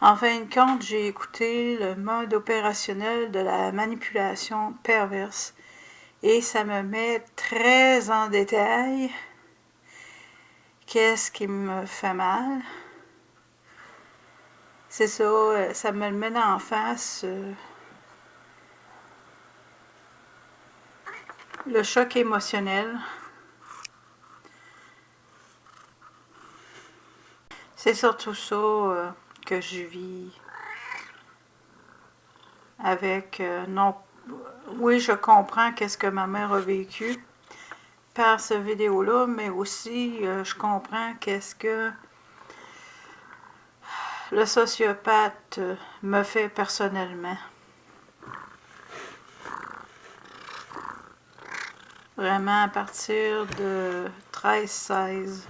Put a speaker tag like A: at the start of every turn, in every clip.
A: En fin de compte, j'ai écouté le mode opérationnel de la manipulation perverse et ça me met très en détail qu'est-ce qui me fait mal. C'est ça, ça me le met en face. Le choc émotionnel. C'est surtout ça que je vis avec non. Oui, je comprends qu'est-ce que ma mère a vécu par cette vidéo-là, mais aussi je comprends qu'est-ce que le sociopathe me fait personnellement. Vraiment à partir de 13-16.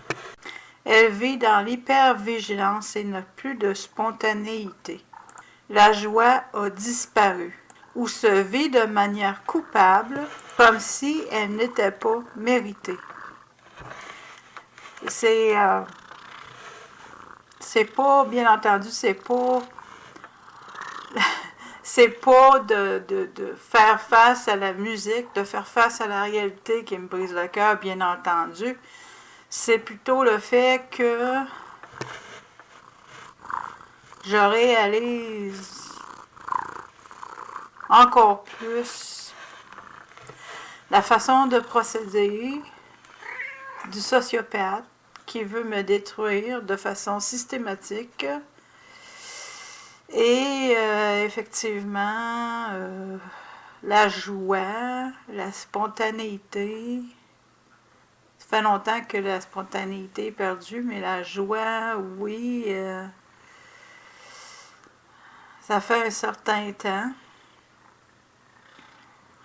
A: Elle vit dans l'hypervigilance et n'a plus de spontanéité. La joie a disparu, ou se vit de manière coupable, comme si elle n'était pas méritée. C'est pas, bien entendu, c'est pas de faire face à la musique, de faire face à la réalité qui me brise le cœur, bien entendu. C'est plutôt le fait que je réalise encore plus la façon de procéder du sociopathe qui veut me détruire de façon systématique. Et effectivement, la joie, la spontanéité. Ça fait longtemps que la spontanéité est perdue, mais la joie, oui, ça fait un certain temps.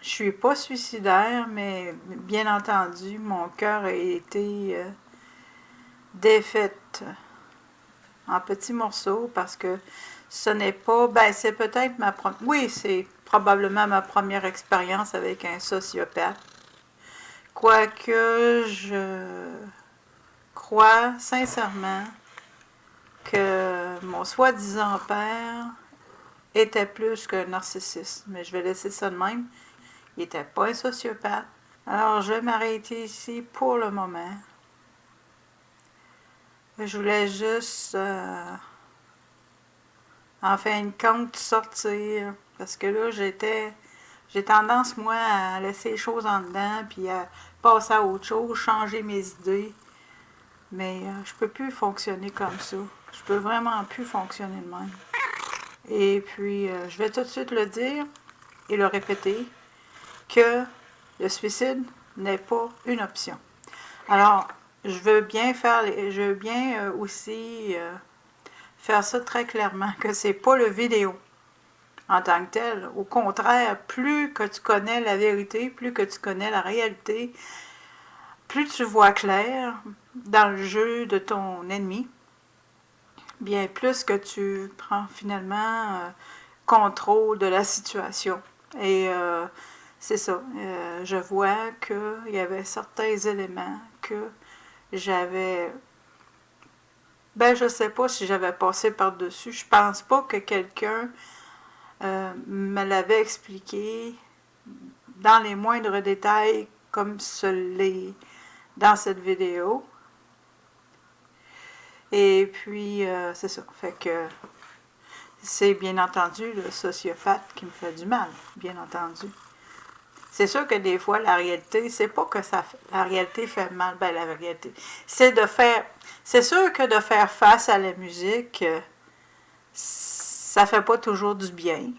A: Je suis pas suicidaire, mais bien entendu, mon cœur a été défait en petits morceaux parce que ce n'est pas, ben c'est peut-être ma première, oui, c'est probablement ma première expérience avec un sociopathe. Quoique je crois sincèrement que mon soi-disant père était plus qu'un narcissiste, mais je vais laisser ça de même. Il n'était pas un sociopathe. Alors, je vais m'arrêter ici pour le moment. Je voulais juste, en fin de compte, sortir. Parce que là, j'ai tendance, moi, à laisser les choses en dedans, puis à passer à autre chose, changer mes idées. Mais je peux plus fonctionner comme ça. Je peux vraiment plus fonctionner de même. Et puis, je vais tout de suite le dire et le répéter, que le suicide n'est pas une option. Alors, je veux bien aussi faire ça très clairement, que c'est pas le vidéo en tant que tel. Au contraire, plus que tu connais la vérité, plus que tu connais la réalité, plus tu vois clair dans le jeu de ton ennemi, bien plus que tu prends finalement contrôle de la situation. Et c'est ça. Je vois qu'il y avait certains éléments que j'avais... Ben, je sais pas si j'avais passé par-dessus. Je pense pas que quelqu'un me l'avait expliqué dans les moindres détails comme ce l'est dans cette vidéo. Et puis, c'est ça. Fait que c'est bien entendu le sociopathe qui me fait du mal, bien entendu. C'est sûr que des fois, la réalité, c'est pas que la réalité fait mal, ben la réalité. C'est sûr que de faire face à la musique, ça fait pas toujours du bien.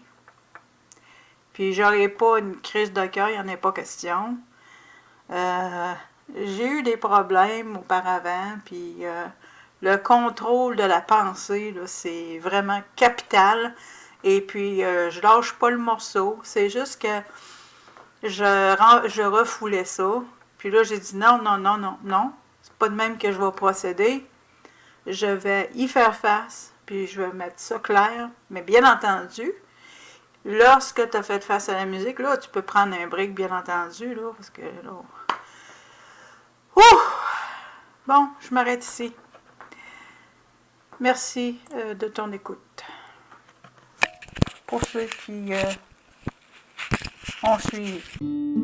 A: Puis j'aurais pas une crise de cœur, il n'y en a pas question. J'ai eu des problèmes auparavant, puis le contrôle de la pensée, c'est vraiment capital. Et puis, je lâche pas le morceau. C'est juste que je refoulais ça. Puis là, j'ai dit non, non, non, non, non. C'est pas de même que je vais procéder. Je vais y faire face, puis je vais mettre ça clair. Mais bien entendu, lorsque tu as fait face à la musique, là, tu peux prendre un break, bien entendu, là, parce que là... Ouh! Bon, je m'arrête ici. Merci de ton écoute. pour ceux qui ont suivi.